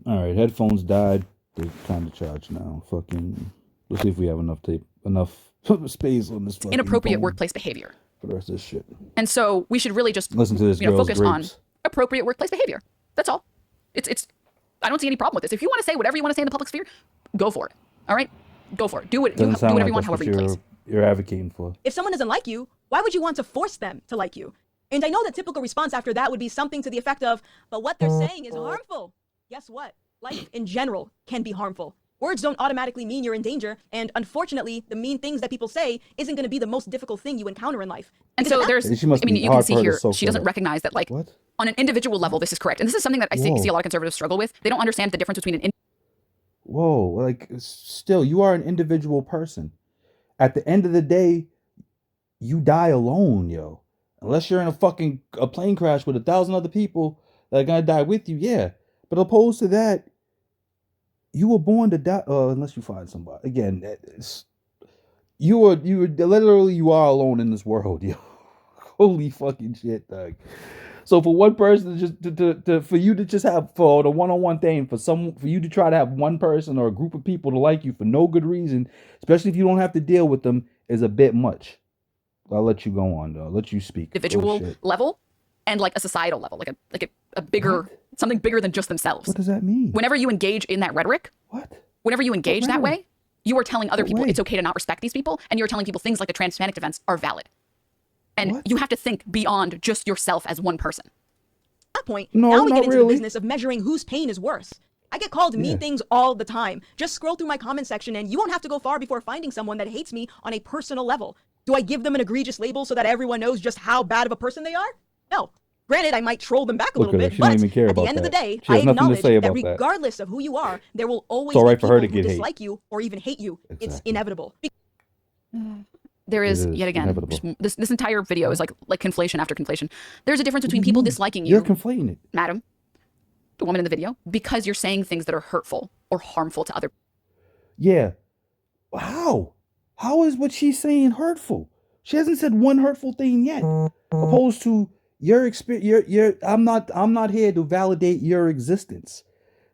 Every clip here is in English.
All right, headphones died. They're kind of charged now. Fucking. Let's see if we have enough space on this fucking inappropriate phone workplace behavior. for the rest of this shit. And so we should really just Listen to this girl's focus on grapes. appropriate workplace behavior. That's all. It's I don't see any problem with this. If you want to say whatever you want to say in the public sphere, go for it. All right? Go for it. Do Doesn't sound whatever like you want, that's however what you please. you're advocating for. If someone doesn't like you, why would you want to force them to like you? And I know the typical response after that would be something to the effect of, but what they're saying is harmful. Guess what? Life in general can be harmful. Words don't automatically mean you're in danger, and unfortunately, the mean things that people say isn't going to be the most difficult thing you encounter in life. And so there's, She must I mean, be you can hard see for her to here, soak she that doesn't up. recognize that, like, What? on an individual level, this is correct. And this is something that I see a lot of conservatives struggle with. They don't understand the difference between an Whoa, like, still, you are an individual person. At the end of the day, you die alone, yo. Unless you're in a plane crash with 1,000 other people that are gonna die with you, yeah. But opposed to that, you were born to die. Unless you find somebody. Again, you are alone in this world, yo. Holy fucking shit, dog. So for one person for you to just have for the one-on-one thing for you to try to have one person or a group of people to like you for no good reason, especially if you don't have to deal with them, is a bit much. I'll let you go on, though. I'll let you speak. individual level and like a societal level, like a bigger something bigger than just themselves. What does that mean? Whenever you engage in that rhetoric, whenever you engage that way, you are telling other people it's okay to not respect these people, and you're telling people things like the trans-Hispanic defense are valid. And you have to think beyond just yourself as one person. At that point, No, now we not get into really. the business of measuring whose pain is worse. I get called mean things all the time. Just scroll through my comment section and you won't have to go far before finding someone that hates me on a personal level. Do I give them an egregious label so that everyone knows just how bad of a person they are? No. Granted, I might troll them back a Look little at her. bit, She don't but even care at the about end of the that. day, She I has nothing to acknowledge say that about that. regardless of who you are, there will always all be right for her people to who get hate. dislike you or even hate you. It's inevitable. There is, It is yet again, inevitable. this entire video is like conflation after conflation. There's a difference between people disliking You're you, conflating it. madam, the woman in the video, because you're saying things that are hurtful or harmful to other. Yeah. How? How is what she's saying hurtful? She hasn't said one hurtful thing yet. Opposed to your experience. I'm not here to validate your existence.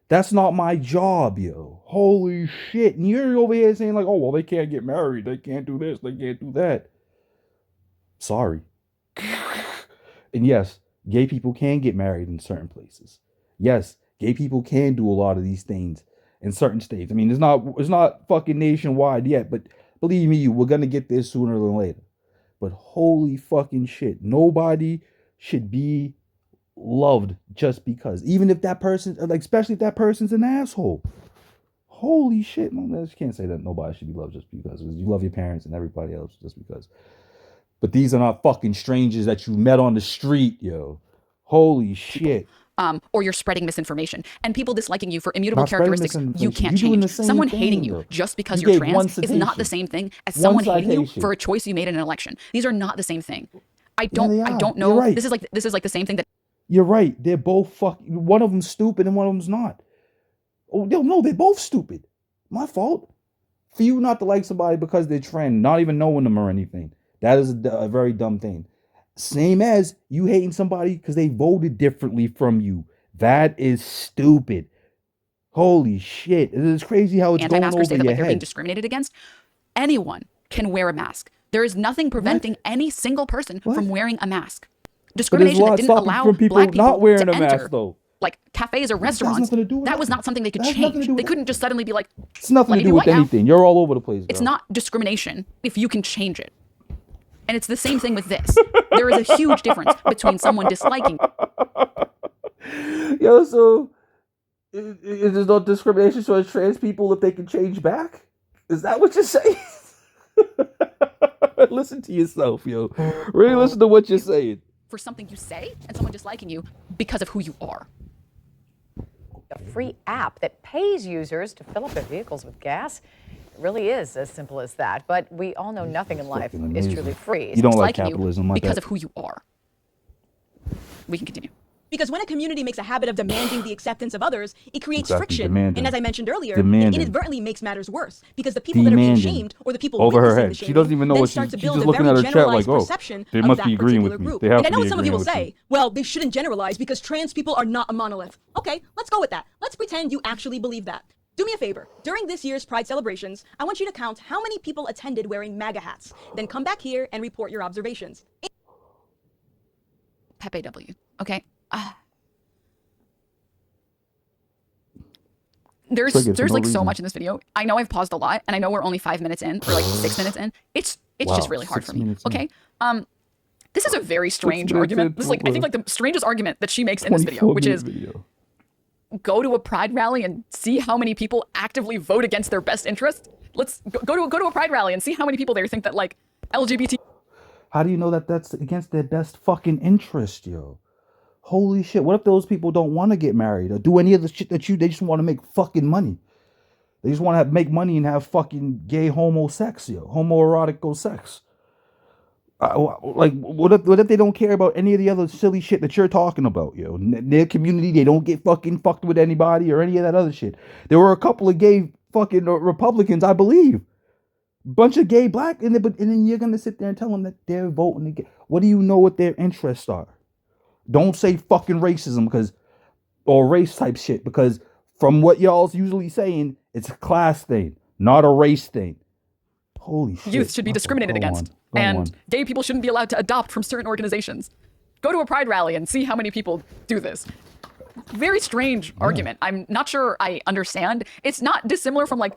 That's not my job, yo. Holy shit. And you're over here saying like, oh, well, they can't get married. They can't do this. They can't do that. Sorry. And yes, gay people can get married in certain places. Yes, gay people can do a lot of these things in certain states. I mean, it's not fucking nationwide yet, but believe me, we're gonna get there sooner than later. But holy fucking shit, nobody should be loved just because, even if that person, like, especially if that person's an asshole. Holy shit, man. You can't say that nobody should be loved just because you love your parents and everybody else just because. But these are not fucking strangers that you met on the street, yo. Holy shit. Or you're spreading misinformation, and people disliking you for immutable Not spreading characteristics you misinformation. can't You're doing change. the same Someone thing, hating you though. just because You you're gave one trans is not the citation. same thing as One someone hating you citation. for a choice you made in an election. These are not the same thing. I they don't are. know. You're right. This is like the same thing that You're right. They're both fucking. One of them's stupid and one of them's not. Oh no, they're both stupid. My fault. For you not to like somebody because they're trans, not even knowing them or anything. That is a very dumb thing. Same as you hating somebody because they voted differently from you. That is stupid. Holy shit. It is crazy how it's going anti-maskers over say that your like they're being head. discriminated against. Anyone can wear a mask. There is nothing preventing any single person from wearing a mask. But there's a Discrimination that lot didn't stopping allow from people black people not wearing to a mask, enter, though. like cafes or That has restaurants. nothing to do with That was that. not something they could That has nothing to change. do with They that. couldn't just suddenly be like, It's nothing let to me do be with white now. anything. You're all over the place, girl. It's not discrimination if you can change it. And it's the same thing with this. There is a huge difference between someone disliking. Yo, so is there no discrimination towards trans people if they can change back? Is that what you're saying? Listen to yourself, yo. Really listen to what you're saying. For something you say and someone disliking you because of who you are. A free app that pays users to fill up their vehicles with gas. It really is as simple as that. But we all know nothing in life is truly free. You don't like Disliking capitalism, you I because bet. of who you are. We can continue. Because when a community makes a habit of demanding the acceptance of others, it creates Exactly, friction. demanding. And as I mentioned earlier, Demanding. it inadvertently makes matters worse. Because the people that are being Demanding. shamed or the people Over her witnessing head. the She shaming doesn't even know then what start to she's build just a looking very at her chat generalized like, oh, perception they of must that be agreeing particular with me. group. They have And I to know be some of you will agreeing with me. say, well, they shouldn't generalize because trans people are not a monolith. Okay, let's go with that. Let's pretend you actually believe that. Do me a favor. During this year's Pride celebrations, I want you to count how many people attended wearing MAGA hats. Then come back here and report your observations. Pepe W. Okay. There's Triggered for no like so reason. much in this video. I know I've paused a lot, and I know we're only 5 minutes in, or like 6 minutes in. It's Wow, just really hard 6 for me. minutes in. Okay. This is a very strange minutes argument. in This is like, I think, like the strangest argument that she makes in this video, 24 which minute is video. go to a pride rally and see how many people actively vote against their best interest. Let's go to a pride rally and see how many people there think that like LGBT. How do you know that that's against their best fucking interest, yo? Holy shit. What if those people don't want to get married or do any of the shit that they just want to make fucking money? They just want to make money and have fucking gay homo sex, yo. Homoerotical sex. Like, what if they don't care about any of the other silly shit that you're talking about, yo? Their community, they don't get fucking fucked with anybody or any of that other shit. There were a couple of gay fucking Republicans, I believe. Bunch of gay black, and then you're gonna sit there and tell them that they're voting again. What do you know what their interests are? Don't say fucking racism or race type shit, because from what y'all's usually saying, it's a class thing, not a race thing. Holy shit. Youth should be discriminated against, and gay people shouldn't be allowed to adopt from certain organizations. Go to a pride rally and see how many people do this. Very strange argument. I'm not sure I understand. It's not dissimilar from like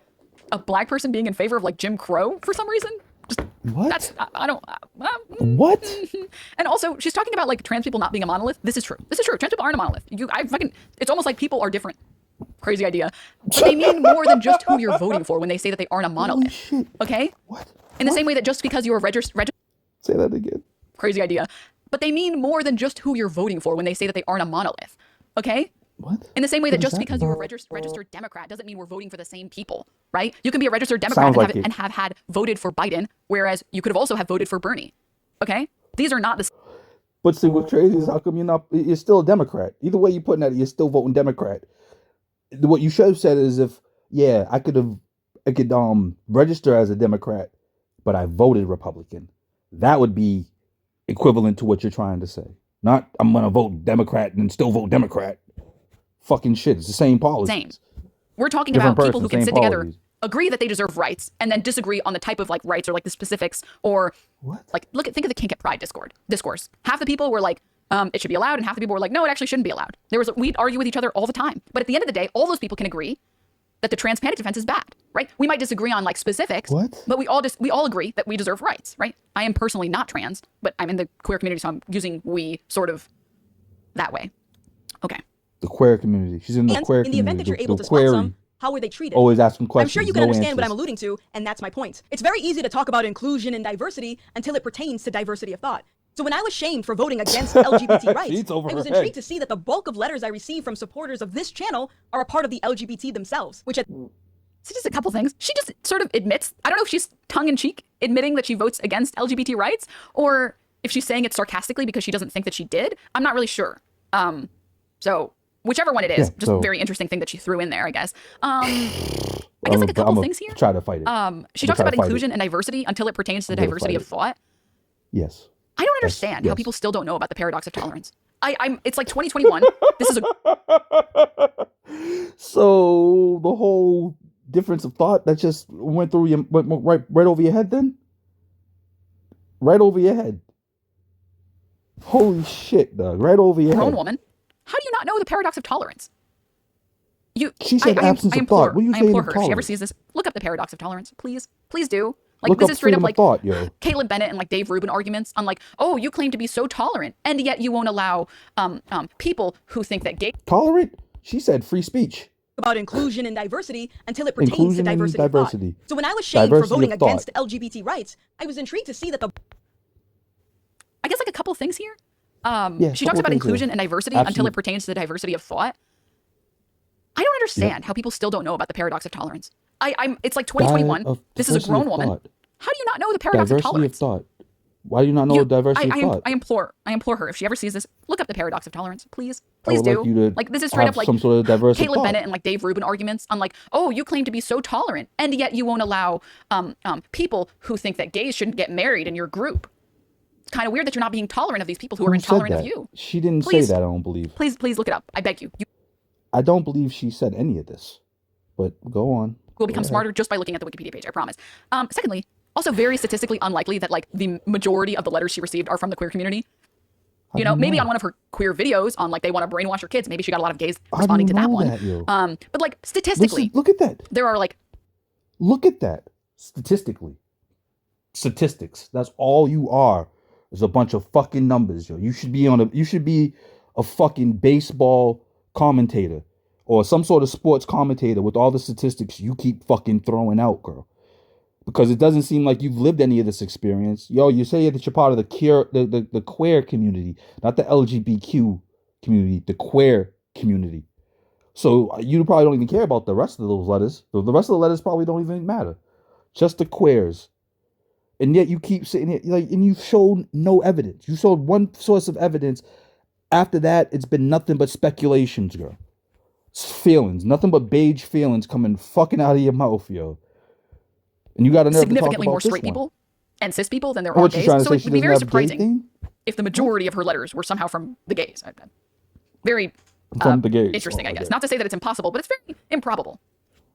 a black person being in favor of like Jim Crow for some reason. Just What? that's I don't. What? And also, she's talking about like trans people not being a monolith. This is true. This is true. Trans people aren't a monolith. It's almost like people are different. Crazy idea. But they mean more than just who you're voting for when they say that they aren't a monolith. Shit. Okay? What? In the same way that just because you're registered. Say that again. Crazy idea. But they mean more than just who you're voting for when they say that they aren't a monolith. Okay? What? In the same way that What just does that because mean? you're a registered Democrat doesn't mean we're voting for the same people, right? You can be a registered Democrat and have had voted for Biden, whereas you could have also have voted for Bernie. Okay? These are not the same. But see, what's crazy is how come you're still a Democrat. Either way you're putting at it, you're still voting Democrat. What you should have said is I could register as a Democrat, but I voted Republican. That would be equivalent to what you're trying to say. Not I'm gonna vote Democrat and still vote Democrat. Fucking shit. It's the same policy. Same. We're talking Different about people person, who can same sit together, policies. agree that they deserve rights, and then disagree on the type of like rights or like the specifics, or like think of the kink at pride discourse. Half the people were like, it should be allowed, and half the people were like, no, it actually shouldn't be allowed. We'd argue with each other all the time. But at the end of the day, all those people can agree that the trans panic defense is bad, right? We might disagree on like specifics, but we all agree that we deserve rights, right? I am personally not trans, but I'm in the queer community, so I'm using we sort of that way. Okay. The queer community. She's in the queer community. In the event that you're able to spot some, how were they treated? Always asking questions. I'm sure you can understand answers. what I'm alluding to, and that's my point. It's very easy to talk about inclusion and diversity until it pertains to diversity of thought. So when I was shamed for voting against LGBT rights, I was intrigued to see that the bulk of letters I received from supporters of this channel are a part of the LGBT themselves, which So just a couple things. She just sort of admits, I don't know if she's tongue-in-cheek admitting that she votes against LGBT rights, or if she's saying it sarcastically because she doesn't think that she did. I'm not really sure. So whichever one it is, just a very interesting thing that she threw in there, I guess. I guess like a couple things here. Try to fight it. She talks about inclusion and diversity until it pertains to the diversity of thought. Yes. I don't understand how people still don't know about the paradox of tolerance. It's like 2021. This is So the whole difference of thought that just went right over your head then? Right over your head. Holy shit, Doug. Right over your head. Grown woman. How do you not know the paradox of tolerance? She said absence of thought. What are you I saying? implore her. If she ever sees this, look up the paradox of tolerance, please. Please do. Like Look this up is straight up freedom of like thought, yo. Caitlin Bennett and like Dave Rubin arguments on like, oh, you claim to be so tolerant, and yet you won't allow people who think that gay Tolerant? She said free speech. about inclusion and diversity until it pertains to diversity of thought. So when I was shamed Diversity for voting of thought. against LGBT rights, I was intrigued to see that I guess like a couple things here. Yeah, she talks about inclusion and diversity until it pertains to the diversity of thought. I don't understand how people still don't know about the paradox of tolerance. It's like 2021. This is a grown woman. Thought. How do you not know the paradox of Diversity tolerance? of thought. Why do you not know diversity of thought? I implore her, if she ever sees this, look up the paradox of tolerance, please. I would do. like you to Like, this is straight have up like some sort of diversity of Caitlin thought. Bennett and like Dave Rubin arguments on like, oh, you claim to be so tolerant, and yet you won't allow people who think that gays shouldn't get married in your group. It's kind of weird that you're not being tolerant of these people who are intolerant of you. She didn't say that, I don't believe. Please look it up. I beg you. I don't believe she said any of this. But go on. Will become smarter just by looking at the Wikipedia page, I promise. Secondly, also very statistically unlikely that like the majority of the letters she received are from the queer community. You know, maybe on one of her queer videos on like they want to brainwash her kids, maybe she got a lot of gays responding to that one. But like statistically, look at that. There are like, look at that. Statistically. Statistics. That's all you are. Is a bunch of fucking numbers, yo. You should be a fucking baseball commentator or some sort of sports commentator with all the statistics you keep fucking throwing out, girl. Because it doesn't seem like you've lived any of this experience. Yo, you say that you're part of the queer community, not the LGBTQ community, the queer community. So you probably don't even care about the rest of those letters. The rest of the letters probably don't even matter. Just the queers. And yet you keep saying it, like, and you've shown no evidence. You showed one source of evidence. After that, it's been nothing but speculations, girl. It's feelings, nothing but beige feelings coming fucking out of your mouth, yo. And you got to significantly more straight people and cis people than there are gays. So it would be very surprising if the majority of her letters were somehow from the gays. Very from the gays. Interesting, I guess. Not to say that it's impossible, but it's very improbable.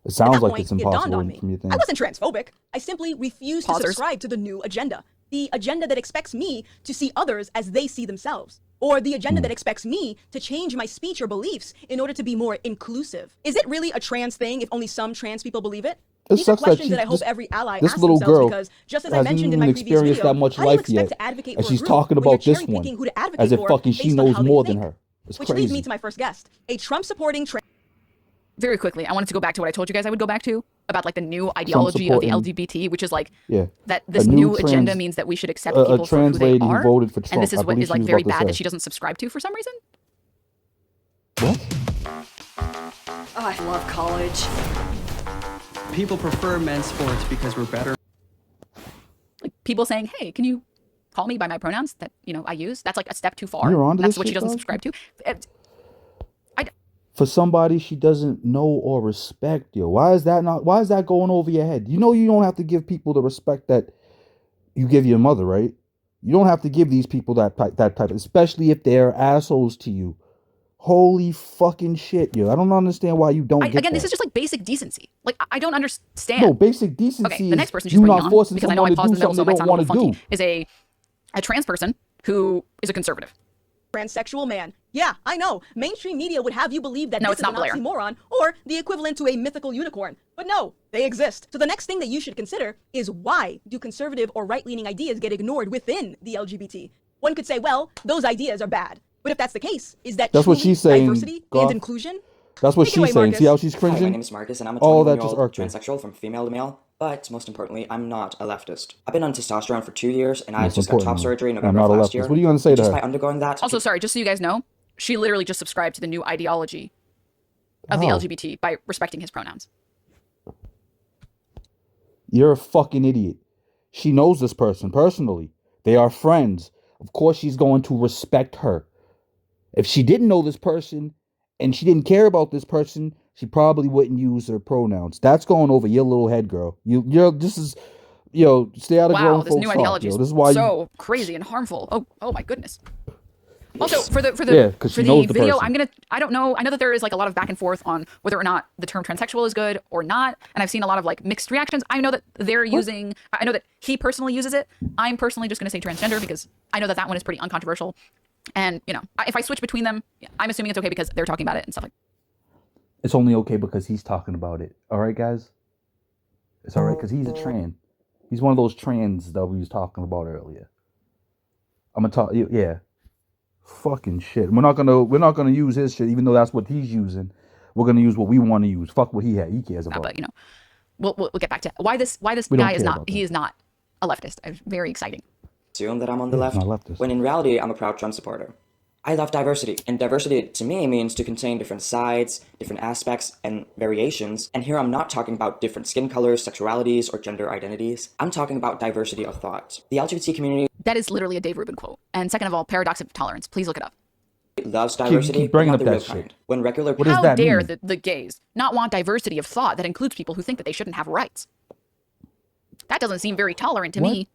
It sounds like it's impossible. It dawned on me. I wasn't transphobic. I simply refused to subscribe to the new agenda. The agenda that expects me to see others as they see themselves. Or the agenda that expects me to change my speech or beliefs in order to be more inclusive. Is it really a trans thing if only some trans people believe it? These are questions that I hope every ally asks themselves, because just as I mentioned in my previous video, that much how do you life expect yet, to advocate and for a she's group talking when you're about this cherry-picking one who to advocate as if for fucking she based on knows how they more think? than her. It's Which crazy. leads me to my first guest, a Trump-supporting very quickly, I wanted to go back to what I told you guys I would go back to about like the new ideology of the LGBT, which is like that this new agenda means that we should accept people for who they are. Who voted for Trump. And this is what is like very bad that she doesn't subscribe to for some reason. What? Oh, I love college. People prefer men's sports because we're better. Like people saying, "Hey, can you call me by my pronouns that I use?" That's like a step too far. You're on to That's this what she shit, doesn't dog? subscribe to. For somebody she doesn't know or respect, yo. Why is that going over your head? You know you don't have to give people the respect that you give your mother, right? You don't have to give these people that type, especially if they're assholes to you. Holy fucking shit, yo. I don't understand why you don't get again, that. this is just like basic decency. Like, I don't understand. No, basic decency okay, the next person is she's you bringing not on, forcing because I know I someone to paused do in the middle, so it might something they sound a don't little want funky, to do. is a trans person who is a conservative. transsexual man. Yeah, I know. Mainstream media would have you believe that No, this it's is an not Blair. oxymoron or the equivalent to a mythical unicorn. But no, they exist. So the next thing that you should consider is, why do conservative or right-leaning ideas get ignored within the LGBT? One could say, well, those ideas are bad. But if that's the case, is that That's what truly she's saying, diversity Goth. and inclusion? That's what Take it away, she's saying. Marcus. See how she's Hi, cringing? my name is Marcus, and I'm a Oh, that 21-year-old just irked me. transsexual from female to male, but most importantly, I'm not a leftist. I've been on testosterone for 2 years, and I Most just got top importantly, surgery in I'm November not of a last leftist. year. What are you gonna say to Just her? by undergoing that... Also, sorry, just so you guys know, she literally just subscribed to the new ideology of the Oh. LGBT by respecting his pronouns. You're a fucking idiot. She knows this person personally. They are friends. Of course she's going to respect her. If she didn't know this person and she didn't care about this person, she probably wouldn't use her pronouns. That's going over your little head, girl. This is, stay out of Wow, grown this folks' new talk, ideology yo. is This is why so crazy and harmful. Oh my goodness. Also, for the Yeah, 'cause for she the knows the video, person. I don't know. I know that there is like a lot of back and forth on whether or not the term transsexual is good or not, and I've seen a lot of like mixed reactions. I know that I know that he personally uses it. I'm personally just going to say transgender because I know that one is pretty uncontroversial. And if I switch between them, I'm assuming it's okay because they're talking about it and stuff like. It's only okay because he's talking about it. All right, guys? It's all right because he's a trans. He's one of those trans that we was talking about earlier. I'm gonna talk. Yeah. Fucking shit. We're not gonna use his shit, even though that's what he's using. We're gonna use what we want to use. Fuck what he cares about. But we'll get back to why this We don't guy is care not. about He that. is not a leftist. Very exciting. assume that I'm on the Yeah, left, not leftist. when in reality, I'm a proud Trump supporter. I love diversity, and diversity to me means to contain different sides, different aspects, and variations, and here I'm not talking about different skin colors, sexualities, or gender identities. I'm talking about diversity of thought. The LGBT community That is literally a Dave Rubin quote. And second of all, paradox of tolerance. Please look it up. Loves diversity, keep bringing but up not the that real shit. kind. When regular What does How that dare mean? the gays not want diversity of thought that includes people who think that they shouldn't have rights? That doesn't seem very tolerant to What? me.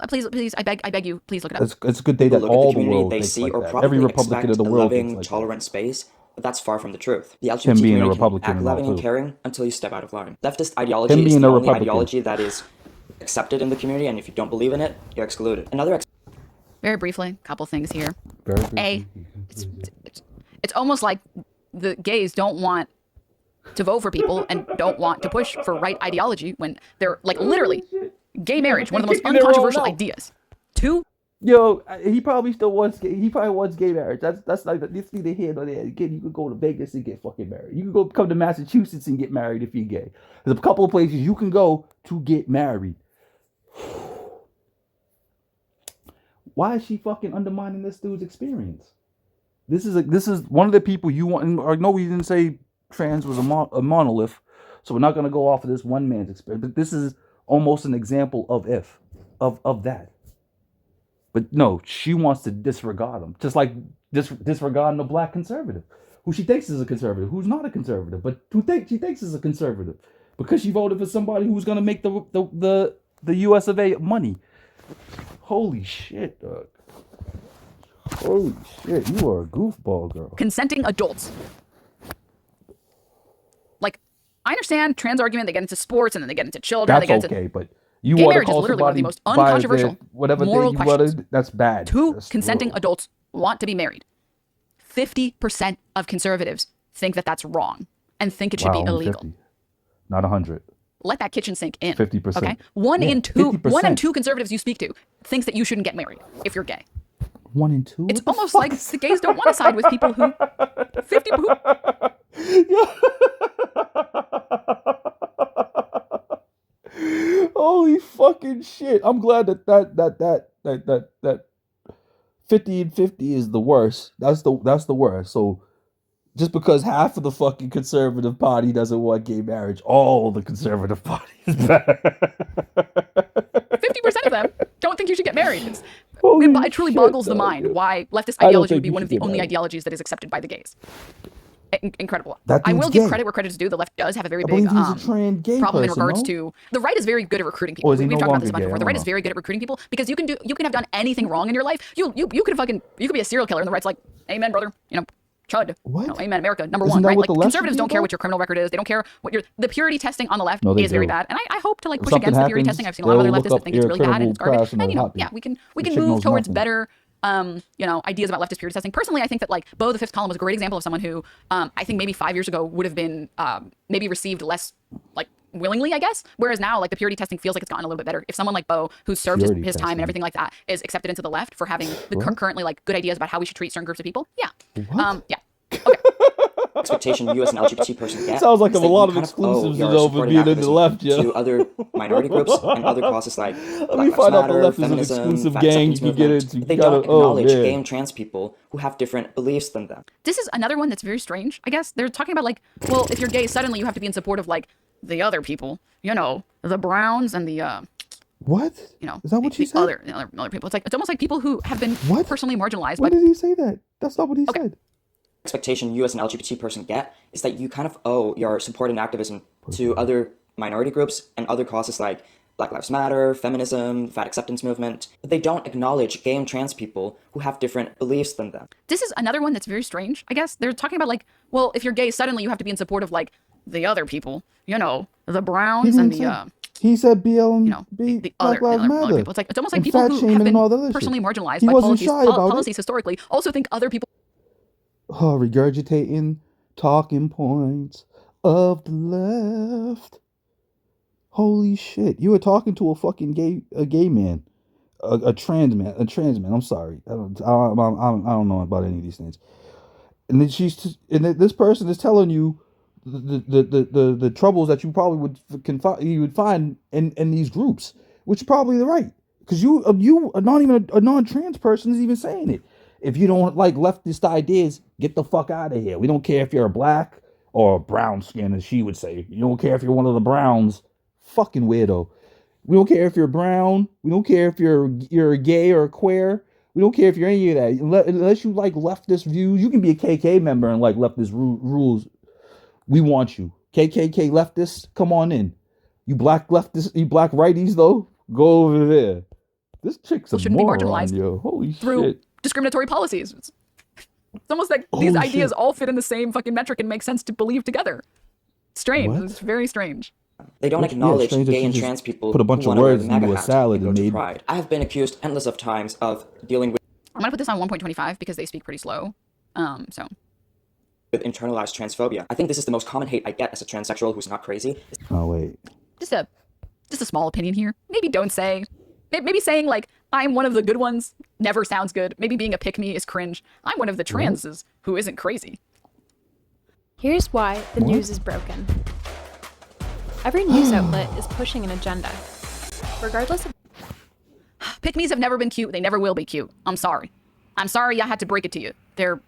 Please, I beg you, please look it up. It's a good day people that look at the all the community world they thinks see like or that. probably Every Republican expect in the a world loving, thinks like tolerant space, but that's far from the truth. The Him LGBT being a community Republican can act and all, loving and too. caring until you step out of line. Leftist ideology Him is being the a only Republican. ideology that is accepted in the community, and if you don't believe in it, you're excluded. Another Very briefly, couple things here. Very A, it's almost like the gays don't want to vote for people and don't want to push for right ideology when they're like literally gay marriage, one of the most Kicking their own uncontroversial out. ideas. Two, Yo, he probably still wants. He probably wants gay marriage. That's like this neither here nor there. Again, you could go to Vegas and get fucking married. You can go come to Massachusetts and get married if you're gay. There's a couple of places you can go to get married. Why is she fucking undermining this dude's experience? This is one of the people you want. Or no, we didn't say trans was a monolith, so we're not gonna go off of this one man's experience. But this is almost an example of that. But no, she wants to disregard him, just like disregarding the black conservative, who she thinks is a conservative, who's not a conservative, but she thinks is a conservative, because she voted for somebody who's gonna make the U.S. of A. money. Holy shit, dog. Holy shit, you are a goofball, girl. consenting adults. Like, I understand trans argument, they get into sports and then they get into children. They That's get into, okay, but you Gay want to marriage is call literally one of the somebody most by their- uncontroversial whatever moral you questions. wanted, that's bad. Two That's consenting wrong. adults want to be married. 50% of conservatives think that that's wrong and think it should Wow, be only illegal. 50, not 100. Let that kitchen sink in. 50%. Okay, one Yeah, in two 50%. conservatives you speak to thinks that you shouldn't get married if you're gay. 1 and 2. It's almost like the gays don't want to side with people who 50 who Holy fucking shit! I'm glad that 50 and 50 is the worst. That's the worst. So just because half of the fucking conservative party doesn't want gay marriage, all the conservative party is bad. 50% of them don't think you should get married. Holy It truly shit, boggles the dog. mind why leftist I don't ideology would think be you one of should the get only married. ideologies that is accepted by the gays. Incredible. That I will dude's give gay. credit where credit is due. The left does have a very I big believe he's a trans gay problem in person, regards no? to the right is very good at recruiting people. Or is he We've no talked about this a longer bunch gay? before. I The don't right is know. very good at recruiting people because you can have done anything wrong in your life. You could be a serial killer and the right's like, amen, brother. You know, chud. What? You know, amen, America. Number Isn't one, that right? what Like the left conservatives should don't do, care though? what your criminal record is. They don't care the purity testing on the left No, they is very do. bad. And I hope to like If push against the something purity happens, testing. I've seen a lot of other they'll leftists look that up think it's really bad and it's irreparable garbage. crash in And a you know, heartbeat. yeah, we can The chick move knows towards nothing. better ideas about leftist purity testing. Personally, I think that like Bo the Fifth Column was a great example of someone who I think maybe 5 years ago would have been maybe received less like willingly, I guess. Whereas now, like the purity testing feels like it's gotten a little bit better. If someone like Bo, who's served Purity his time testing. and everything like that, is accepted into the left for having the What? currently like good ideas about how we should treat certain groups of people, yeah, What? yeah. expectation you as an LGBT person get. Sounds like is a that lot you of kind exclusives owe is your over supporting being in the activism left, yeah. to other minority groups and other causes like Let Black me Lives find out the Matter, left is an feminism, exclusive fat gang you acceptance can get movement, into. but they You gotta- don't acknowledge man. gay and trans people who have different beliefs than them. This is another one that's very strange, I guess. They're talking about like, well, if you're gay, suddenly you have to be in support of like the other people, you know, the Browns and the What? you know, Is that what the she said? other people. It's almost like people who have been What? personally marginalized When by did he say that? That's not what he said. Expectation you as an LGBT person get is that you kind of owe your support and activism to other minority groups and other causes like Black Lives Matter, feminism, fat acceptance movement, but they don't acknowledge gay and trans people who have different beliefs than them. This is another one that's very strange, I guess. They're talking about like, well, if you're gay, suddenly you have to be in support of like the other people, you know, the He Browns and didn't the say. He said BLM, you know, the Black Lives other Matter. people. It's almost like and people fat who shaming have and been all that other personally shit. marginalized He by wasn't policies, shy about it. policies historically also think other people Oh, regurgitating talking points of the left. Holy shit! You were talking to a gay man, a trans man. I'm sorry. I don't know about any of these things. And then this person is telling you the troubles that you probably would find in these groups, which is probably the right, because you are not even a non-trans person is even saying it. If you don't like leftist ideas, get the fuck out of here. We don't care if you're a black or a brown skin, as she would say. You don't care if you're one of the Browns. Fucking weirdo. We don't care if you're brown. We don't care if you're gay or queer. We don't care if you're any of that. Unless you like leftist views, you can be a KK member and like leftist rules. We want you. KKK leftists, come on in. You black leftists, you black righties though, go over there. This chick's a shouldn't be moron, marginalized yo. Holy through shit. discriminatory policies. It's almost like these Holy ideas shit. all fit in the same fucking metric and make sense to believe together. Strange. What? It's very strange. They don't Yeah, acknowledge strange that gay she and just trans people put a bunch who of want to wear words the MAGA into a hat salad and and go to made- Pride. I have been accused endless of times of dealing I'm gonna put this on 1.25 because they speak pretty slow. So with internalized transphobia. I think this is the most common hate I get as a transsexual who's not crazy. Oh wait. just a small opinion here. Maybe don't say. Maybe saying like I'm one of the good ones never sounds good. Maybe being a pick-me is cringe. I'm one of the transes who isn't crazy. Here's why the news is broken. Every news outlet is pushing an agenda. Regardless of Pick-me's have never been cute. They never will be cute. I'm sorry. I'm sorry I had to break it to you. They're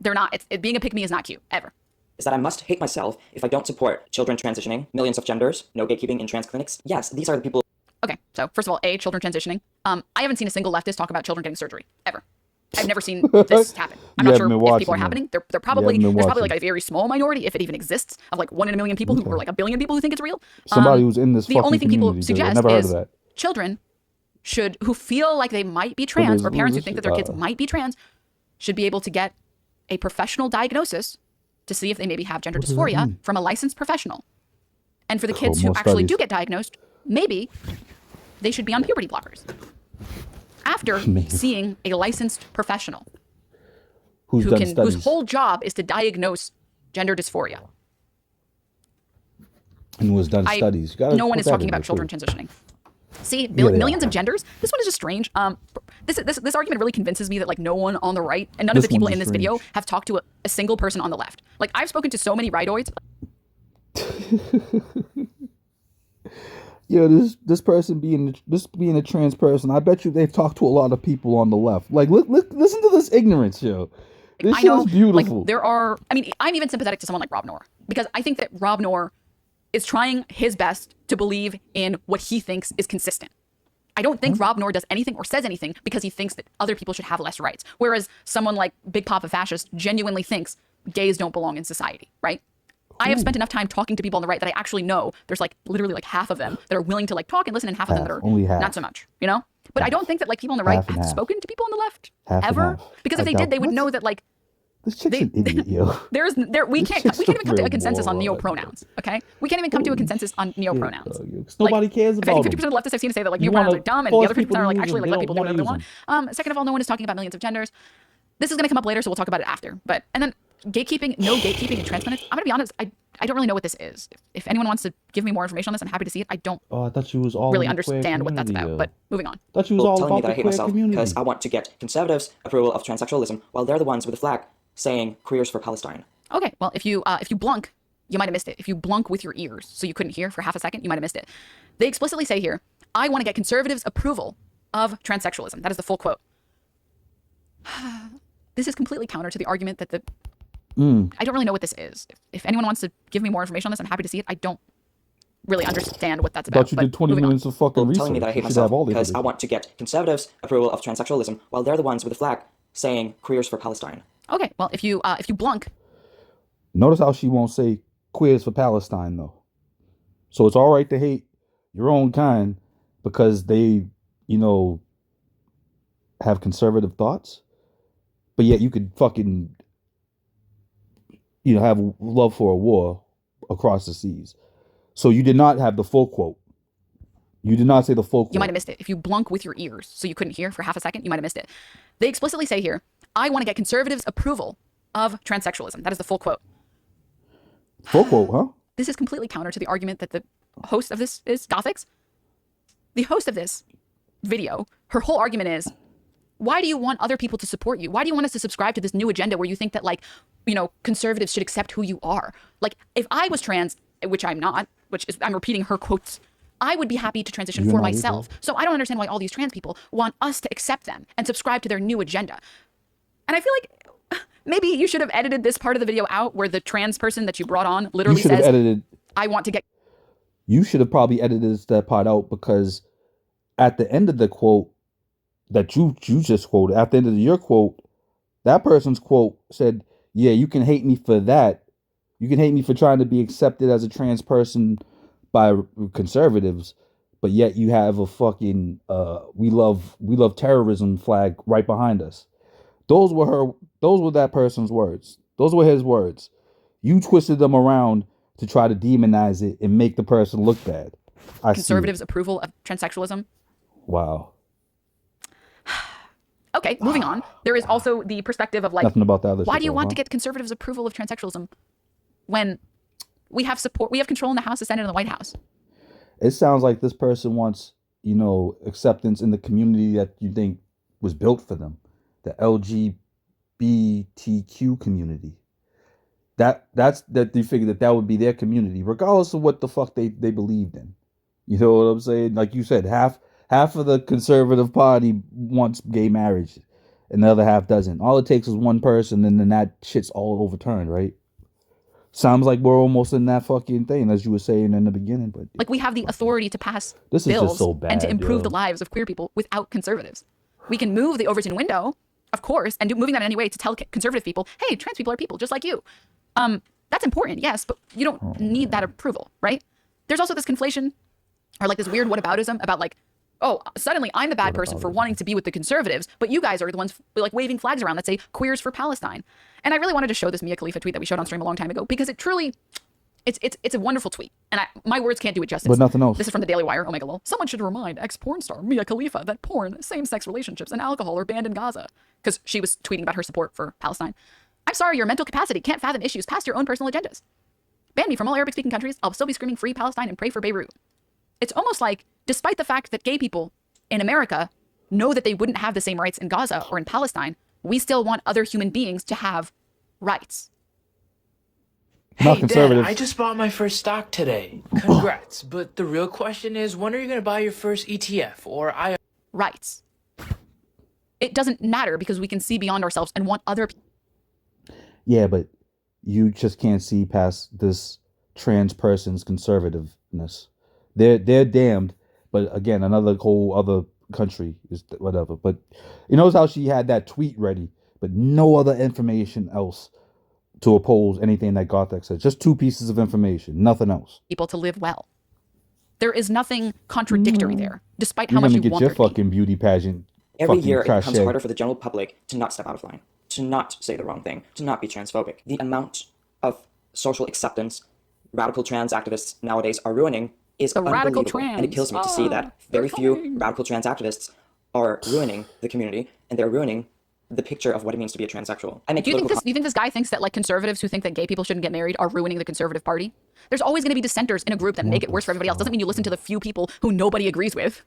not. Being a pick-me is not cute ever. Is that I must hate myself if I don't support children transitioning, millions of genders, no gatekeeping in trans clinics. Yes, these are the people. Okay, so first of all, children transitioning. I haven't seen a single leftist talk about children getting surgery ever. I've never seen this happen. I'm You not haven't sure been if watching people are them. happening. They're You probably haven't been there's probably watching. like a very small minority, if it even exists, of like 1 in a million people who, or like a billion people who think it's real. Somebody who's in this The fucking only thing people community, dude. I've suggest never heard is of that. children who feel like they might be trans, or parents who this think that their kids might be trans, should be able to get a professional diagnosis to see if they maybe have gender does that dysphoria mean? from a licensed professional. And for the kids more who actually studies. do get diagnosed, maybe they should be on puberty blockers after Maybe. seeing a licensed professional Who's done studies? whose whole job is to diagnose gender dysphoria. and who has done studies. You gotta No one put is that talking in about there, children too. transitioning. See, they millions are. of genders. This one is just strange. This argument really convinces me that like no one on the right and none This of the people one's in this strange. video have talked to a single person on the left. Like I've spoken to so many rightoids. Yo, this person being a trans person, I bet you they've talked to a lot of people on the left. Like, listen to this ignorance, yo. This I know, shit's beautiful. like there are. I mean, I'm even sympathetic to someone like Rob Noor because I think that Rob Noor is trying his best to believe in what he thinks is consistent. I don't think Rob Noor does anything or says anything because he thinks that other people should have less rights. Whereas someone like Big Papa Fascist genuinely thinks gays don't belong in society, right? I have spent enough time talking to people on the right that I actually know there's like literally like half of them that are willing to like talk and listen and half of them that are only half. not so much, you know? But I don't think that like people on the right Half and have half. spoken to people on the left Half and ever. half. Because if I they did, doubt- they would what? know that like This chick's they- an idiot, yo. we This can't chick's even come to a a consensus on moron, neo-pronouns, okay? We can't even come to a consensus on neo-pronouns. Nobody cares I about think them. 50% of leftists I've seen say that like You neo-pronouns wanna are dumb and force the other 50% people to are like use actually them. like let They people do don't whatever they wanna want. Second of all, no one is talking about millions of genders. This is going to come up later, so we'll talk about it after. But and then gatekeeping, no gatekeeping in trans clinics. I'm going to be honest, I don't really know what this is. If anyone wants to give me more information on this, I'm happy to see it. I don't Oh, I thought you was all really in the queer understand what that's about. community, yo. But moving on. I thought you was all telling me about that I the hate queer myself community. because I want to get conservatives' approval of transsexualism while they're the ones with the flag saying queers for Palestine. Okay, well, if you blunk, you might have missed it. If you blunk with your ears, so you couldn't hear for half a second, you might have missed it. They explicitly say here, I want to get conservatives' approval of transsexualism. That is the full quote. This is completely counter to the argument that the... I don't really know what this is. If anyone wants to give me more information on this, I'm happy to see it. I don't really understand what that's I about. thought you but did 20 moving on. minutes of fucking research. Telling me that I hate You should myself have all the because I information. want to get conservatives' approval of transsexualism while they're the ones with the flag saying queers for Palestine. Okay, well, if you blunk, Notice how she won't say queers for Palestine, though. So it's all right to hate your own kind because they, have conservative thoughts. But yet you could fucking, have love for a war across the seas. So you did not have the full quote. You did not say the full quote. you might have missed it. If you blunk with your ears, so you couldn't hear for half a second, you might have missed it. They explicitly say here, I want to get conservatives' approval of transsexualism. That is the full quote. Full quote, huh? This is completely counter to the argument that the host of this is Gothix. The host of this video, her whole argument is, why do you want other people to support you? Why do you want us to subscribe to this new agenda where you think that conservatives should accept who you are? Like, if I was trans, which I'm not, I'm repeating her quotes, I would be happy to transition You're for not myself. either. So I don't understand why all these trans people want us to accept them and subscribe to their new agenda. And I feel like maybe you should have edited this part of the video out where the trans person that you brought on You literally should have says, edited. I want to get You should have probably edited that part out, because at the end of the quote that you just quoted, at the end of your quote, that person's quote said, "Yeah, you can hate me for that. You can hate me for trying to be accepted as a trans person by conservatives, but yet you have a fucking we love terrorism flag right behind us." Those were that person's words. Those were his words. You twisted them around to try to demonize it and make the person look bad. Conservatives' approval of transsexualism. Wow. Okay, moving on. There is also the perspective of like, nothing about the other. Why do you want to get conservatives' approval of transsexualism when we have support, we have control in the House, the Senate, and the White House? It sounds like this person wants, acceptance in the community that you think was built for them, the LGBTQ community. That's that they figure that would be their community, regardless of what the fuck they believed in. You know what I'm saying? Like you said, half of the conservative party wants gay marriage, and the other half doesn't. All it takes is one person, and then that shit's all overturned, right? Sounds like we're almost in that fucking thing, as you were saying in the beginning. But like, we have the authority to pass this bills is just so bad, and to improve the lives of queer people without conservatives. We can move the Overton window, of course, and moving that in any way to tell conservative people, hey, trans people are people just like you. That's important, yes, but you don't need that approval, right? There's also this conflation, or like this weird whataboutism about like, oh, suddenly I'm the bad person for wanting to be with the conservatives, but you guys are the ones like waving flags around that say queers for Palestine. And I really wanted to show this Mia Khalifa tweet that we showed on stream a long time ago, because it truly, it's a wonderful tweet. And my words can't do it justice. But nothing else. This is from the Daily Wire. Omega lol. Someone should remind ex-porn star Mia Khalifa that porn, same-sex relationships, and alcohol are banned in Gaza. Because she was tweeting about her support for Palestine. I'm sorry, your mental capacity can't fathom issues past your own personal agendas. Ban me from all Arabic-speaking countries, I'll still be screaming free Palestine and pray for Beirut. It's almost like, despite the fact that gay people in America know that they wouldn't have the same rights in Gaza or in Palestine, we still want other human beings to have rights. Hey, Dad, I just bought my first stock today. Congrats. But the real question is, when are you going to buy your first ETF or IRA? Rights. It doesn't matter because we can see beyond ourselves and want other people. Yeah, but you just can't see past this trans person's conservativeness. They're damned. But again, another whole other country is whatever. But you notice how she had that tweet ready, but no other information else to oppose anything that Gothix said. Just 2 pieces of information, nothing else. People to live well. There is nothing contradictory there, despite how much You're you gonna get want your fucking beauty pageant. Every year, it becomes harder for the general public to not step out of line, to not say the wrong thing, to not be transphobic. The amount of social acceptance radical trans activists nowadays are ruining is unbelievable. And it kills me to see that very few radical trans activists are ruining the community, and they're ruining the picture of what it means to be a transsexual. Do you think this guy thinks that like conservatives who think that gay people shouldn't get married are ruining the conservative party? There's always going to be dissenters in a group that make it worse for everybody else. Doesn't mean you listen to the few people who nobody agrees with.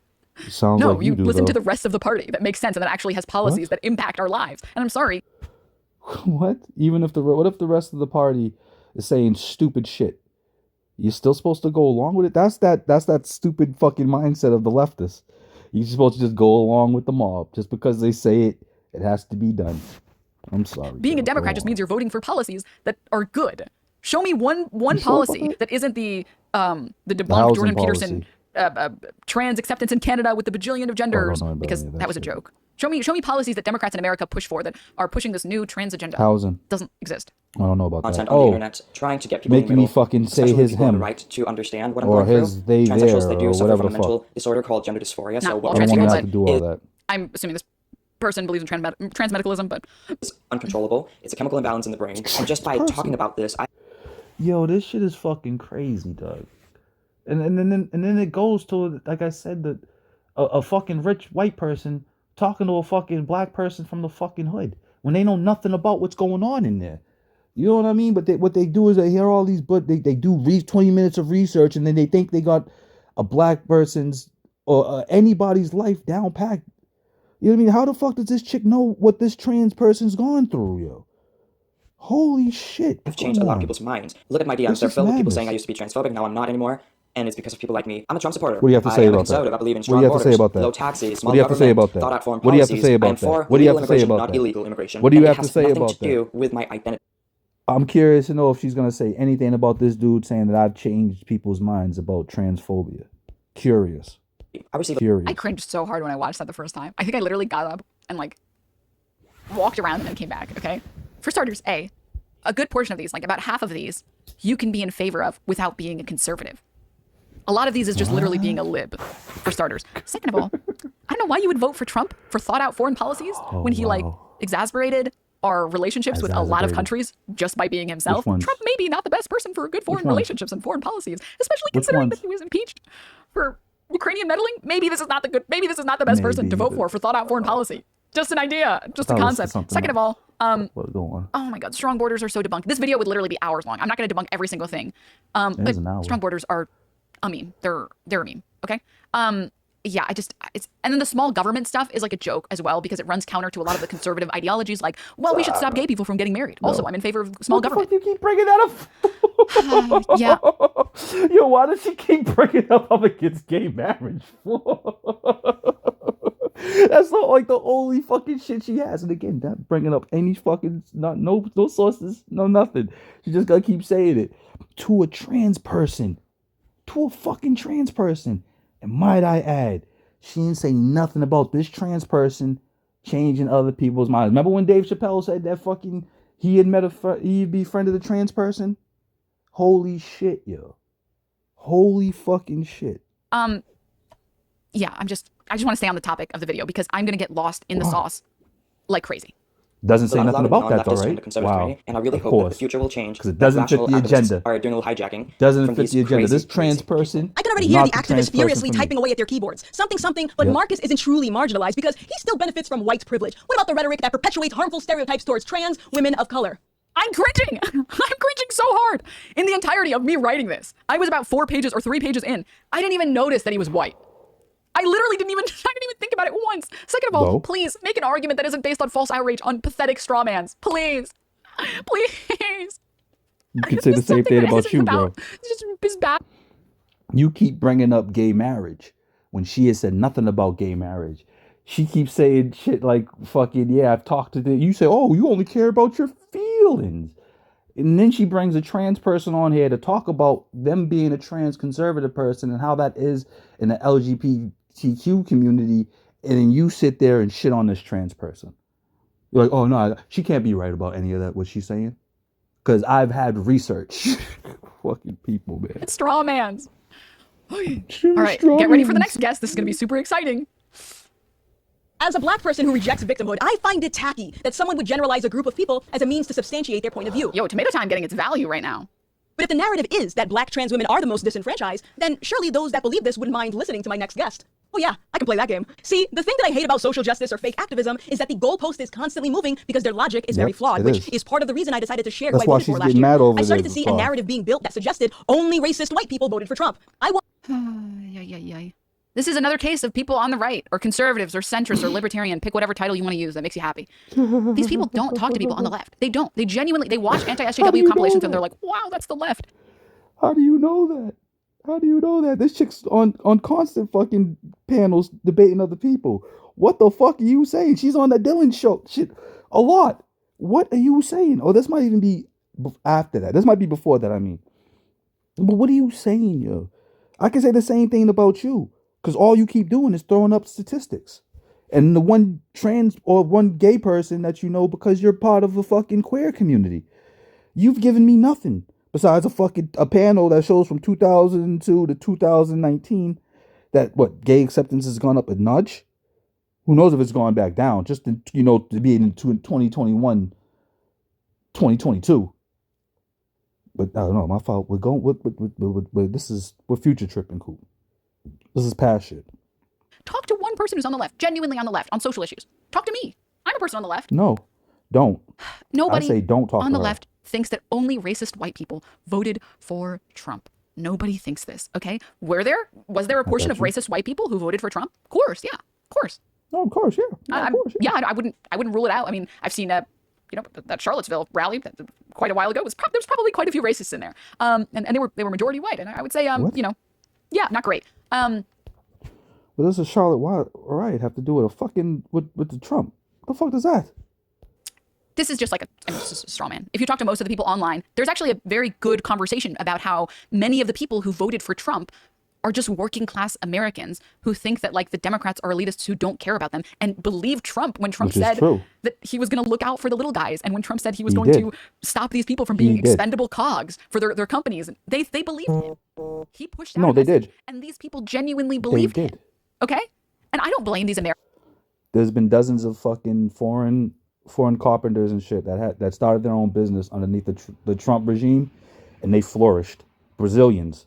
Sounds no, like you do, listen though. to the rest of the party that makes sense and that actually has policies that impact our lives. And I'm sorry. What? Even if what if the rest of the party is saying stupid shit? You're still supposed to go along with it? That's that stupid fucking mindset of the leftists. You're supposed to just go along with the mob. Just because they say it, it has to be done. I'm sorry. Being a Democrat just means you're voting for policies that are good. Show me one policy that isn't the debunked Jordan Peterson trans acceptance in Canada with the bajillion of genders, because that was a joke. Show me policies that Democrats in America push for that are pushing this new trans agenda. Housing doesn't exist. I don't know about Content that. on the internet, trying to get people making me fucking say his him, right to understand what I'm or going his through. they Transsexuals, there, they do or suffer whatever from a the mental fuck. disorder called gender dysphoria. Not So what all we're I don't want to trans have to do all that. I'm assuming this person believes in transmedicalism, but it's uncontrollable. It's a chemical imbalance in the brain, and just by talking about this, Yo, this shit is fucking crazy, dog. And then it goes to, like I said, that a fucking rich white person talking to a fucking black person from the fucking hood when they know nothing about what's going on in there. You know what I mean? But what they do is they hear all these, but they do 20 minutes of research, and then they think they got a black person's or anybody's life down packed. You know what I mean? How the fuck does this chick know what this trans person's gone through, yo? Holy shit. I've changed a lot of people's minds. Look at my DMs. They're filled with people saying I used to be transphobic, now I'm not anymore. And it's because of people like me. I'm a Trump supporter. What do you have to say about that? I believe in What do strong you have to say borders, about that? low taxes, small What do you have to say about that? thought out foreign What do you have to policies. say I about am that? for What do you have legal to say immigration, about not that? illegal immigration. What do you And have it to has say nothing about to do that? with my identity. I'm curious to know if she's gonna say anything about this dude saying that I've changed people's minds about transphobia. Curious. I cringed so hard when I watched that the first time. I think I literally got up and like walked around and then came back. Okay. For starters, a good portion of these, like about half of these, you can be in favor of without being a conservative. A lot of these is just literally being a lib, for starters. Second of all, I don't know why you would vote for Trump for thought out foreign policies when he like exasperated our relationships with a lot of countries just by being himself. Trump may be not the best person for good foreign relationships and foreign policies, especially considering that he was impeached for Ukrainian meddling. Maybe this is not the best person to vote for thought out foreign policy. Just an idea, just a concept. Second of all, oh my God, strong borders are so debunked. This video would literally be hours long. I'm not going to debunk every single thing. But strong borders are a meme. They're a meme. Okay. Yeah, and then the small government stuff is like a joke as well because it runs counter to a lot of the conservative ideologies like, well, we should stop gay people from getting married. No. Also, I'm in favor of small government. What the fuck you keep bringing that up? Yeah. Yo, why does she keep bringing up I'm against gay marriage for? That's not like the only fucking shit she has. And again, not bringing up any fucking, no sources, no nothing. She just gotta keep saying it. To a trans person. To a fucking trans person. And might I add, she didn't say nothing about this trans person changing other people's minds. Remember when Dave Chappelle said that fucking he'd befriended a trans person? Holy shit, yo. Holy fucking shit. Yeah, I just want to stay on the topic of the video because I'm gonna get lost in the sauce like crazy. Doesn't say nothing about that though, right? Wow. And I really hope that the future will change. Because it doesn't fit the agenda. Are doing a little hijacking. Doesn't fit the agenda. This trans person. I can already hear the activists furiously typing away at their keyboards. Something, but Marcus isn't truly marginalized because he still benefits from white privilege. What about the rhetoric that perpetuates harmful stereotypes towards trans women of color? I'm cringing. I'm cringing so hard. In the entirety of me writing this, I was about 4 pages or 3 pages in. I didn't even notice that he was white. I literally didn't even think about it once. Second of all, please make an argument that isn't based on false outrage on pathetic strawmans. Please. Please. You can say the same thing about you, bro. It's bad. You keep bringing up gay marriage when she has said nothing about gay marriage. She keeps saying shit like, fucking, yeah, I've talked to the... You say, oh, you only care about your feelings. And then she brings a trans person on here to talk about them being a trans conservative person and how that is in the LGBTQ community. And then you sit there and shit on this trans person. You're like, oh, no, she can't be right about any of that, what she's saying. Because I've had research. Fucking people, man. It's straw mans. Okay. All right, get ready for the next guest. This is going to be super exciting. As a black person who rejects victimhood, I find it tacky that someone would generalize a group of people as a means to substantiate their point of view. Yo, Tomato Time getting its value right now. But if the narrative is that black trans women are the most disenfranchised, then surely those that believe this wouldn't mind listening to my next guest. Oh yeah, I can play that game. See, the thing that I hate about social justice or fake activism is that the goalpost is constantly moving because their logic is very flawed, which is part of the reason I decided to share who I voted for last year. I started to see a narrative being built that suggested only racist white people voted for Trump. This is another case of people on the right, or conservatives, or centrists, or libertarian. Pick whatever title you want to use that makes you happy. These people don't talk to people on the left. They don't. They genuinely, they watch anti-SJW compilations and they're like, wow, that's the left. How do you know that? How do you know that? This chick's on constant fucking panels debating other people. What the fuck are you saying? She's on that Dylan show. Shit, a lot. What are you saying? Oh, this might even be after that. This might be before that, I mean. But what are you saying, yo? I can say the same thing about you. Because all you keep doing is throwing up statistics. And the one trans or one gay person that you know because you're part of a fucking queer community. You've given me nothing. Besides a panel that shows from 2002 to 2019 that gay acceptance has gone up a nudge. Who knows if it's gone back down? Just to be in 2021, 2022. But I don't know. My fault. We're going. We're future tripping, cool. This is past shit. Talk to one person who's on the left, genuinely on the left, on social issues. Talk to me. I'm a person on the left. No, don't. Nobody I say don't talk on to the her. left thinks that only racist white people voted for Trump. Nobody thinks this, okay? Was there a portion of racist white people who voted for Trump? Of course, yeah, of course. No, of course, yeah. I wouldn't rule it out. I mean, I've seen that Charlottesville rally quite a while ago. There's probably quite a few racists in there. And they were majority white, and I would say yeah, not great. But this is Charlotte. Why? All right, have to do with with the Trump. What the fuck does that? this is just like this is a straw man. If you talk to most of the people online, there's actually a very good conversation about how many of the people who voted for Trump are just working class Americans who think that like the Democrats are elitists who don't care about them and believe Trump when Trump said that he was going to look out for the little guys, and when Trump said he was going to stop these people from being expendable cogs for their companies. They believed him. He pushed out they did. And these people genuinely believed him. Okay? And I don't blame these Americans. There's been dozens of fucking foreign carpenters and shit that started their own business underneath the Trump regime, and they flourished. Brazilians,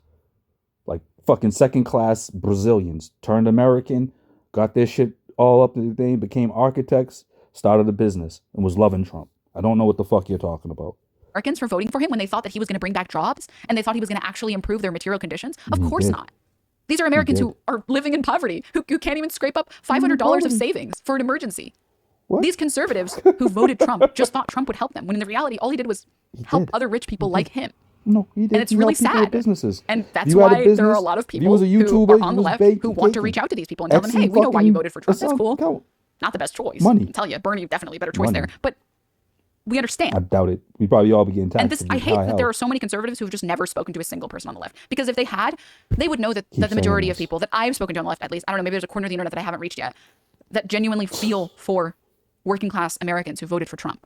like fucking second class Brazilians, turned American, got their shit all up to the thing, became architects, started a business, and was loving Trump. I don't know what the fuck you're talking about. Americans for voting for him when they thought that he was going to bring back jobs and they thought he was going to actually improve their material conditions? Of course not. These are Americans who are living in poverty, who can't even scrape up $500 of savings for an emergency. What? These conservatives who voted Trump just thought Trump would help them, when in the reality, all he did was help other rich people like him. No, he did. And it's really sad. Businesses. And that's why there are a lot of people who are on the left who want to reach out to these people and tell them, hey, we know why you voted for Trump. That's cool. Not the best choice. Money. I'll tell you, Bernie, definitely a better choice there. But we understand. I doubt it. We probably all be getting taxed. And I hate that there are so many conservatives who've just never spoken to a single person on the left. Because if they had, they would know that the majority of people that I've spoken to on the left, at least, I don't know, maybe there's a corner of the internet that I haven't reached yet, that genuinely feel for working class Americans who voted for Trump.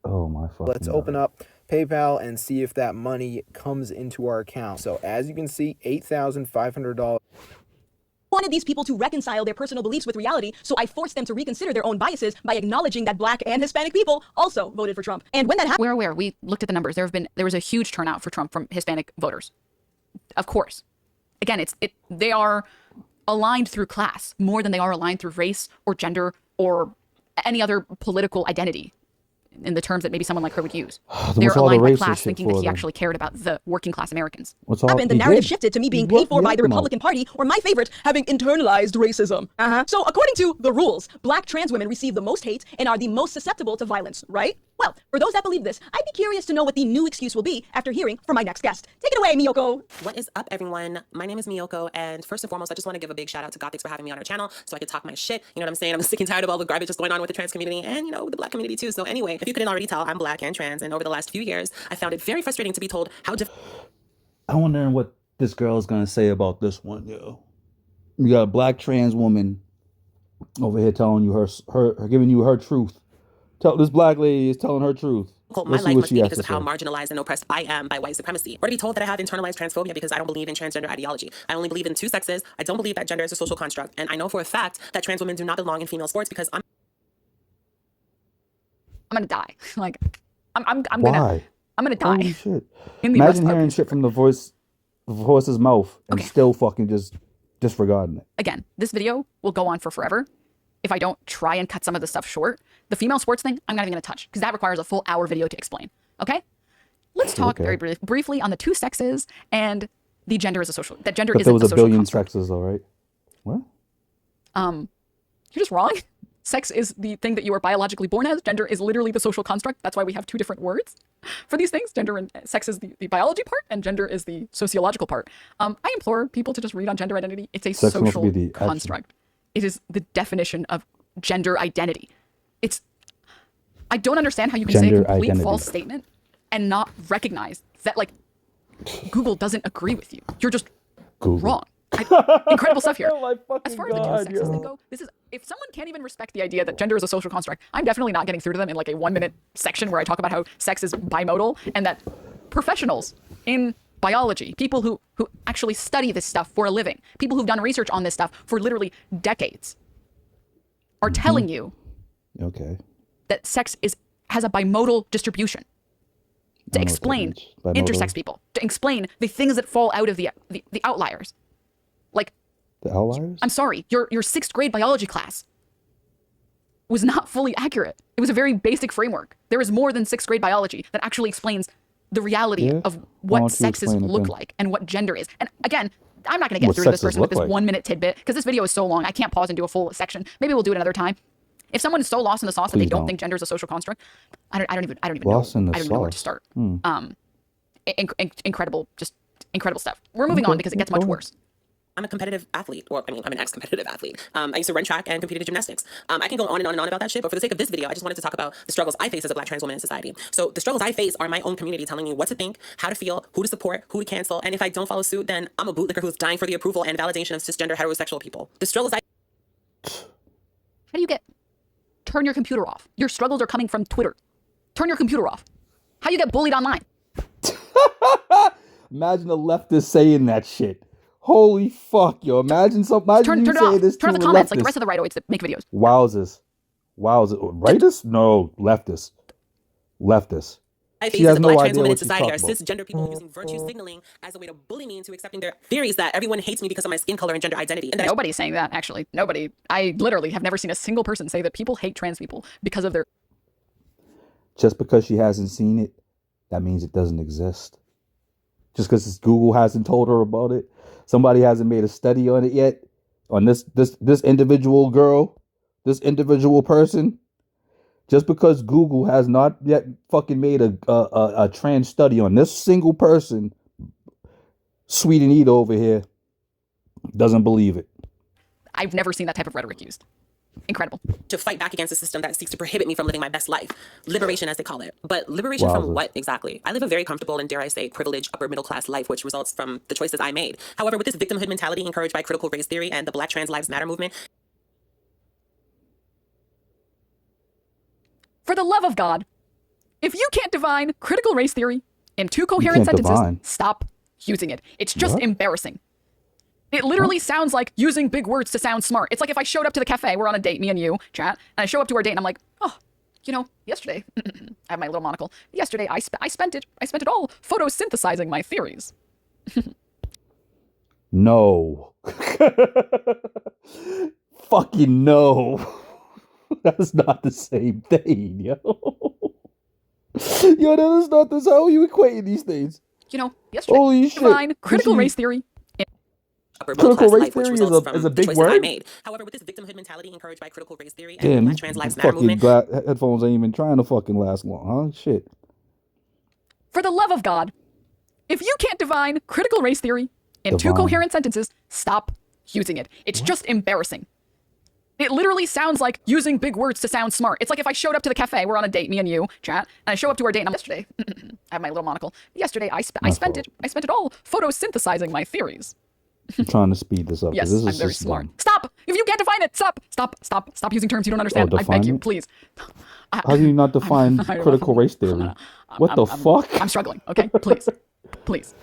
Oh my fucking Let's open up PayPal and see if that money comes into our account. So as you can see, $8,500. Wanted these people to reconcile their personal beliefs with reality, so I forced them to reconsider their own biases by acknowledging that Black and Hispanic people also voted for Trump. And when that happened, we're aware. We looked at the numbers. There was a huge turnout for Trump from Hispanic voters. Of course. Again, they are aligned through class more than they are aligned through race or gender or any other political identity, in the terms that maybe someone like her would use. They're aligned by class, thinking that he actually cared about the working class Americans. And the narrative shifted to me being paid for by the Republican Party, or my favorite, having internalized racism. So according to the rules, Black trans women receive the most hate and are the most susceptible to violence, right? Well, for those that believe this, I'd be curious to know what the new excuse will be after hearing from my next guest. Take it away, Miyoko. What is up, everyone? My name is Miyoko, and first and foremost, I just want to give a big shout out to Gothix for having me on our channel so I could talk my shit. You know what I'm saying? I'm sick and tired of all the garbage that's going on with the trans community and, the Black community too. So anyway, if you couldn't already tell, I'm Black and trans, and over the last few years, I found it very frustrating to be told how I'm wondering what this girl is gonna say about this one, yo. You got a Black trans woman over here telling you her giving you her truth. This Black lady is telling her truth. My life must be because of how marginalized and oppressed I am by white supremacy. Or to be told that I have internalized transphobia because I don't believe in transgender ideology. I only believe in two sexes. I don't believe that gender is a social construct. And I know for a fact that trans women do not belong in female sports because I'm gonna die. Like, I'm gonna die. Holy shit. Imagine hearing shit from the voice's mouth and still fucking just disregarding it. Again, this video will go on for forever if I don't try and cut some of the stuff short. The female sports thing, I'm not even gonna touch because that requires a full hour video to explain. Okay? Let's talk very briefly on the two sexes and the gender is a social. That gender isn't a social construct. There was a billion sexes, all right. What? You're just wrong. Sex is the thing that you are biologically born as. Gender is literally the social construct. That's why we have two different words for these things. Gender and sex is the biology part, and gender is the sociological part. I implore people to just read on gender identity. It's a social construct. It is the definition of gender identity. I don't understand how you can say a complete false statement and not recognize that, like, Google doesn't agree with you. You're just wrong. Incredible stuff here. As far as the two sexes go, if someone can't even respect the idea that gender is a social construct, I'm definitely not getting through to them in like a 1-minute section where I talk about how sex is bimodal and that professionals in biology, people who actually study this stuff for a living, people who've done research on this stuff for literally decades, are telling you that sex has a bimodal distribution to explain intersex people, to explain the things that fall out of the outliers. Like, the outliers? I'm sorry, your sixth grade biology class was not fully accurate. It was a very basic framework. There is more than sixth grade biology that actually explains the reality of what sexes look like and what gender is. And again, I'm not going to get through to this person with this 1-minute tidbit because this video is so long. I can't pause and do a full section. Maybe we'll do it another time. If someone is so lost in the sauce that they don't think gender is a social construct, I don't even know where to start. Incredible stuff. We're moving on because it gets much worse. I'm a competitive athlete, or I mean, I'm an ex-competitive athlete. I used to run track and competed in gymnastics. I can go on and on and on about that shit, but for the sake of this video, I just wanted to talk about the struggles I face as a Black trans woman in society. So the struggles I face are my own community telling me what to think, how to feel, who to support, who to cancel, and if I don't follow suit, then I'm a bootlicker who's dying for the approval and validation of cisgender heterosexual people. The struggles How do you get... Turn your computer off. Your struggles are coming from Twitter. Turn your computer off. How do you get bullied online? Imagine a leftist saying that shit. Holy fuck, yo. Imagine Turn you it saying off. this Turn to off the a comments like the leftist. rest of the rightoids that make videos. Wowzers. Rightist? No, leftist. Leftist. I face She as has a no Black trans idea woman in what she's society are talking about. cisgender people using virtue signaling as a way to bully me into accepting their theories that everyone hates me because of my skin color and gender identity. And that Nobody's saying that, actually. Nobody. I literally have never seen a single person say that people hate trans people because of their... Just because she hasn't seen it, that means it doesn't exist. Just because Google hasn't told her about it, somebody hasn't made a study on it yet, on this individual girl, this individual person. Just because Google has not yet fucking made a trans study on this single person, Sweet and Eat over here doesn't believe it. I've never seen that type of rhetoric used. Incredible. to fight back against a system that seeks to prohibit me from living my best life. Liberation, as they call it. But liberation from what exactly? I live a very comfortable and, dare I say, privileged upper middle class life, which results from the choices I made. However, with this victimhood mentality encouraged by critical race theory and the Black Trans Lives Matter movement, for the love of God, if you can't define critical race theory in 2 coherent sentences, stop using it. It's just embarrassing. It literally sounds like using big words to sound smart. It's like if I showed up to the cafe, we're on a date, me and you, chat, and I show up to our date and I'm like, oh, you know, yesterday, I have my little monocle. Yesterday, I spent it all photosynthesizing my theories. No. Fucking no. That's not the same thing, yo. Yo, that is not this. How are you equating these things? You know, yesterday, holy shit. define critical race theory. Critical race theory is a big word. However, with this victimhood mentality encouraged by critical race theory and Damn, Black Trans Lives Matter movement, headphones ain't even trying to fucking last long, huh? Shit. For the love of God, if you can't define critical race theory in 2 coherent sentences, stop using it. It's just embarrassing. It literally sounds like using big words to sound smart. It's like if I showed up to the cafe, we're on a date, me and you, chat, and I show up to our date and I'm yesterday, I have my little monocle. Yesterday, I spent it all photosynthesizing my theories. I'm trying to speed this up. Yes, this is I'm very smart. Stop! If you can't define it, stop using terms you don't understand. I beg you, please. How do you not define critical race theory? What the fuck? I'm struggling, okay? Please.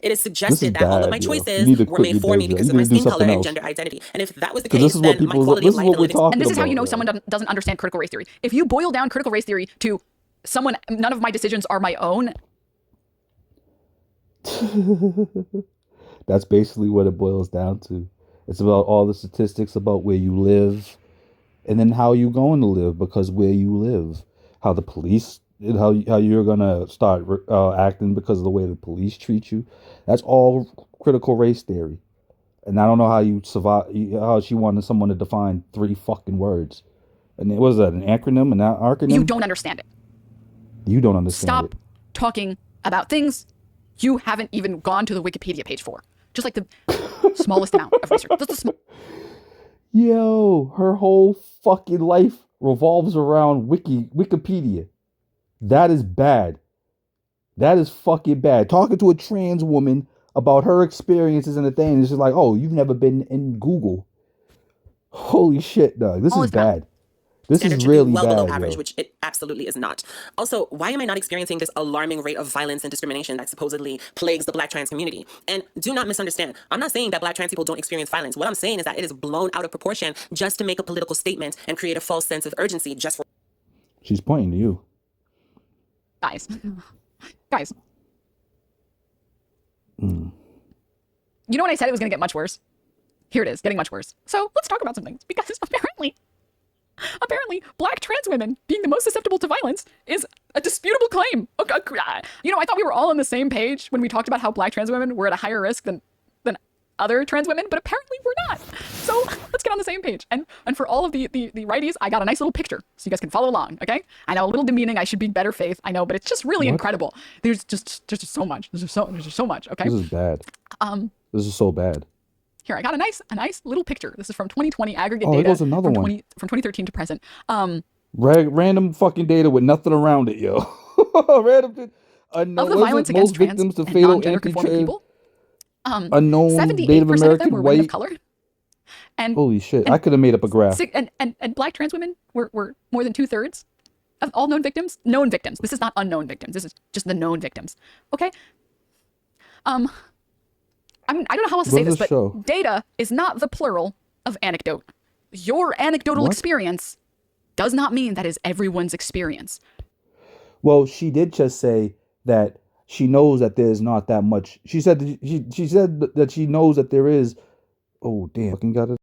it is suggested that all of my choices were made for me because of my skin color and gender identity. And if that was the case, then my quality of life and living... And this is how you know someone doesn't understand critical race theory. If you boil down critical race theory to someone, none of my decisions are my own. That's basically what it boils down to. It's about all the statistics about where you live and then how you're going to live because where you live, how the police, how you're going to start acting because of the way the police treat you. That's all critical race theory. And I don't know how you survive, how she wanted someone to define 3 fucking words. And was that an acronym, an acronym? You don't understand it. You don't understand it. Stop talking about things you haven't even gone to the Wikipedia page for. Just like the smallest amount of research. Yo, her whole fucking life revolves around Wikipedia. That is bad. That is fucking bad. Talking to a trans woman about her experiences and the thing, it's just like, oh, you've never been in Google. Holy shit, dog. This is bad. This is really well bad, below average, which it absolutely is not. Also, why am I not experiencing this alarming rate of violence and discrimination that supposedly plagues the Black trans community? And do not misunderstand. I'm not saying that Black trans people don't experience violence. What I'm saying is that it is blown out of proportion just to make a political statement and create a false sense of urgency just for... She's pointing to you. Guys. You know when I said it was going to get much worse? Here it is, getting much worse. So let's talk about some things, because apparently Black trans women being the most susceptible to violence is a disputable claim. You know, I thought we were all on the same page when we talked about how Black trans women were at a higher risk than other trans women, but apparently we're not. So let's get on the same page. And for all of the righties, I got a nice little picture so you guys can follow along, okay? I know, a little demeaning, I should be better faith, I know, but it's just really incredible. There's just so much. There's just so much, okay? This is bad. This is so bad. Here, I got a nice little picture. This is from 2020 aggregate Oh, here data goes another from one. 2013 to present. Random fucking data with nothing around it, yo. Random. Of the Was violence it most against trans victims to and fatal non-gender conforming anti-trans people, unknown 78% Native of them American were women of white? color. And Holy shit! I could have made up a graph. and black trans women were more than 2/3 of all known victims. Known victims. This is not unknown victims. This is just the known victims. Okay. I don't know how else to say this, but data is not the plural of anecdote. Your anecdotal experience does not mean that is everyone's experience. Well, she did just say that she knows that there's not that much. She said that she knows that there is. Oh damn! Fucking got it.